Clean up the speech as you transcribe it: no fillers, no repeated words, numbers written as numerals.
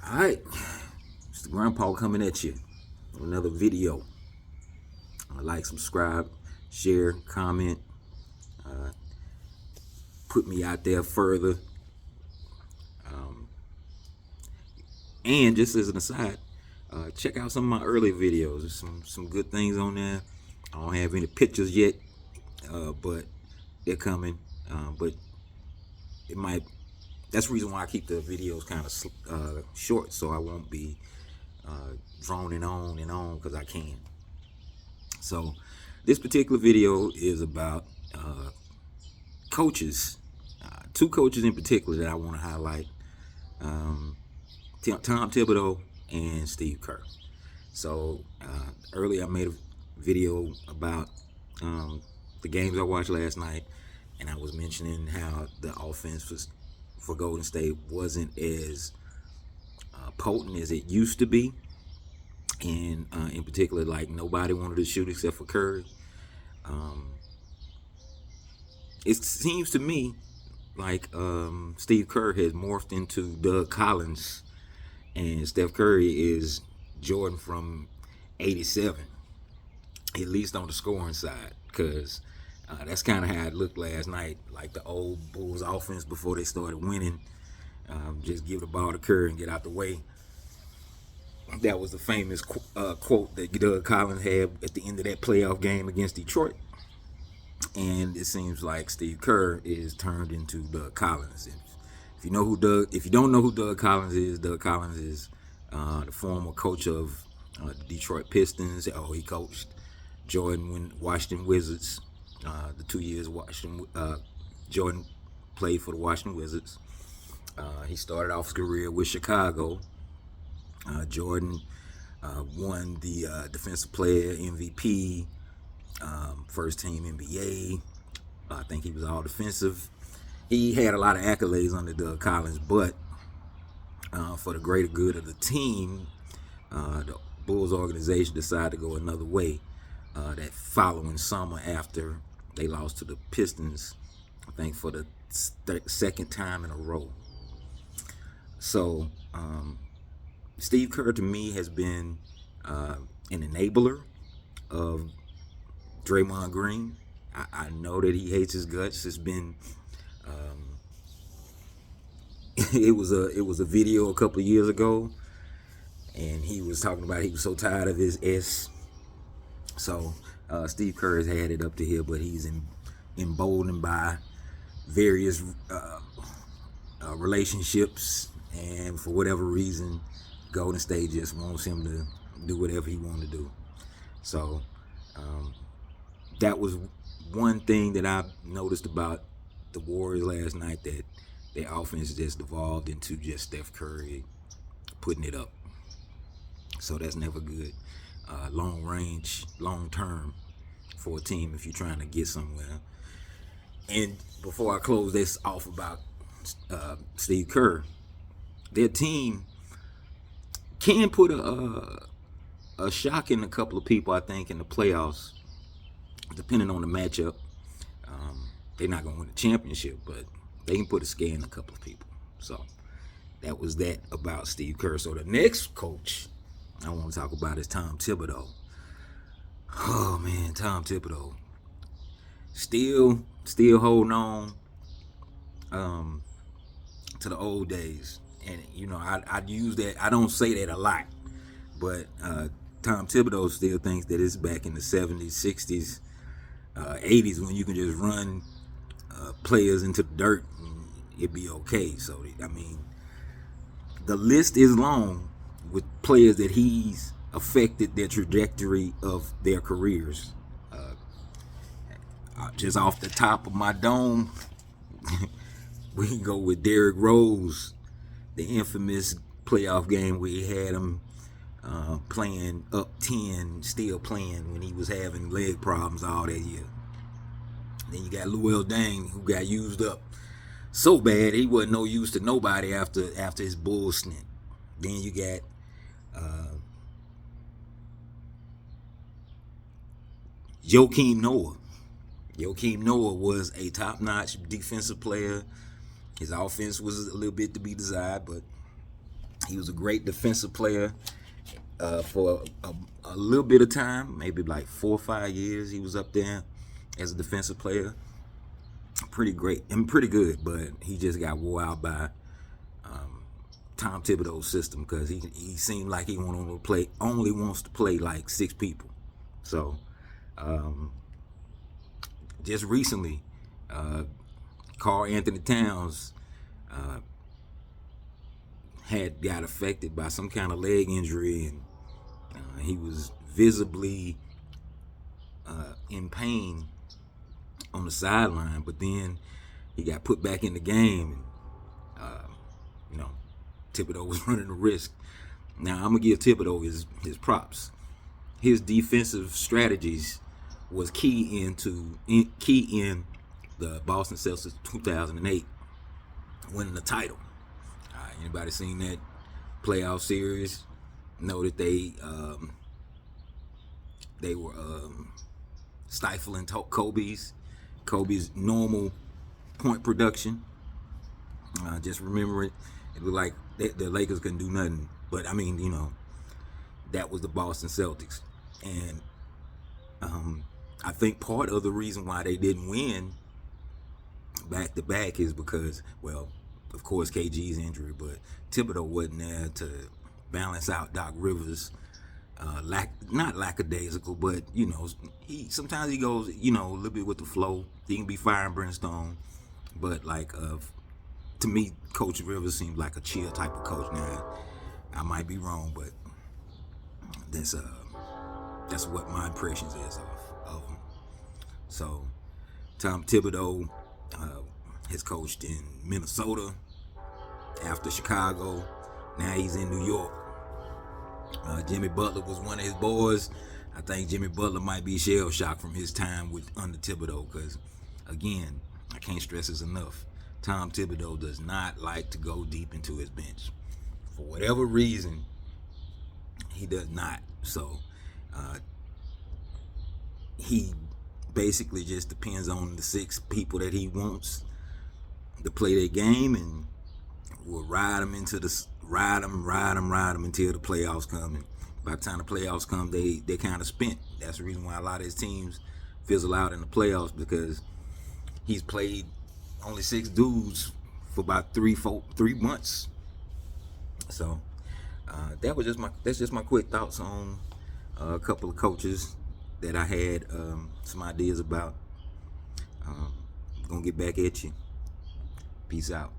Alright, it's the Grandpa coming at you with another video. Like, subscribe, share, comment, put me out there further. And just as an aside, check out some of my early videos. There's some good things on there. I don't have any pictures yet, but they're coming. But it might. That's the reason why I keep the videos kind of short, so I won't be droning on and on because I can. So this particular video is about coaches, two coaches in particular that I want to highlight. Tom Thiboudeau and Steve Kerr. So earlier I made a video about the games I watched last night, and I was mentioning how the offense for Golden State wasn't as potent as it used to be, and in particular, like, nobody wanted to shoot except for Curry. It seems to me like Steve Kerr has morphed into Doug Collins, and Steph Curry is Jordan from '87, at least on the scoring side, because that's kind of how it looked last night, like the old Bulls offense before they started winning. Just give the ball to Kerr and get out the way. That was the famous quote that Doug Collins had at the end of that playoff game against Detroit. And it seems like Steve Kerr is turned into Doug Collins. If you don't know who Doug Collins is the former coach of the Detroit Pistons. He coached Jordan when Washington Wizards. The 2 years Jordan played for the Washington Wizards. He started off his career with Chicago. Jordan won the Defensive Player, MVP, first team NBA. I think he was all defensive. He had a lot of accolades under Doug Collins, but for the greater good of the team, the Bulls organization decided to go another way that following summer after they lost to the Pistons, I think for the second time in a row. So Steve Kerr, to me, has been an enabler of Draymond Green. I know that he hates his guts. It's been it was a video a couple of years ago, and he was talking about he was so tired of his S. So Steve Kerr has had it up to here, but he's emboldened by various relationships, and for whatever reason, Golden State just wants him to do whatever he wants to do. So that was one thing that I noticed about the Warriors last night, that their offense just devolved into just Steph Curry putting it up. So that's never good. Long range, long term for a team if you're trying to get somewhere. And before I close this off about Steve Kerr, their team can put a shock in a couple of people, I think, in the playoffs, depending on the matchup. They're not going to win the championship, but they can put a scare in a couple of people. So that was that about Steve Kerr. So the next coach I want to talk about is Tom Thiboudeau. Oh man, Tom Thiboudeau still holding on to the old days. And I'd use that. I don't say that a lot, but Tom Thiboudeau still thinks that it's back in the 70s, 60s, 80s when you can just run players into the dirt and it'd be okay. So I mean, the list is long with players that he's affected their trajectory of their careers. Just off the top of my dome, we can go with Derrick Rose, the infamous playoff game where he had him playing up 10, still playing when he was having leg problems all that year. Then you got Luol Deng, who got used up so bad he wasn't no use to nobody after his bull stint. Then you got Joakim Noah. Joakim Noah was a top-notch defensive player. His offense was a little bit to be desired, but He was a great defensive player for a little bit of time, maybe like 4 or 5 years. He was up there as a defensive player. Pretty great and pretty good, but he just got wore out by Tom Thibodeau's system because he seemed like he only wants to play like 6 people. So just recently, Karl Anthony Towns had got affected by some kind of leg injury, and he was visibly in pain on the sideline, but then he got put back in the game. You know, Thiboudeau was running the risk. Now I'm gonna give Thiboudeau his props. His defensive strategies was key in the Boston Celtics 2008 winning the title. Anybody seen that playoff series? Know that they were stifling Kobe's normal point production. Just remember it looked like the Lakers couldn't do nothing. But I mean, that was the Boston Celtics, and I think part of the reason why they didn't win back to back is because, well, of course KG's injury, but Thiboudeau wasn't there to balance out Doc Rivers' not lackadaisical, but he sometimes he goes a little bit with the flow. He can be fire and brimstone, but like to me, Coach Rivers seems like a chill type of coach. Now I might be wrong, but that's what my impressions is of him. So Tom Thiboudeau has coached in Minnesota after Chicago. Now he's in New York. Jimmy Butler was one of his boys. I think Jimmy Butler might be shell shocked from his time under Thiboudeau because, again, I can't stress this enough. Tom Thiboudeau does not like to go deep into his bench. For whatever reason, he does not. So he basically just depends on the 6 people that he wants to play their game, and will ride them until the playoffs come. And by the time the playoffs come, they kind of spent. That's the reason why a lot of his teams fizzle out in the playoffs, because he's played only 6 dudes for about 3 months. So that's just my quick thoughts on a couple of coaches that I had some ideas about. Gonna get back at you. Peace out.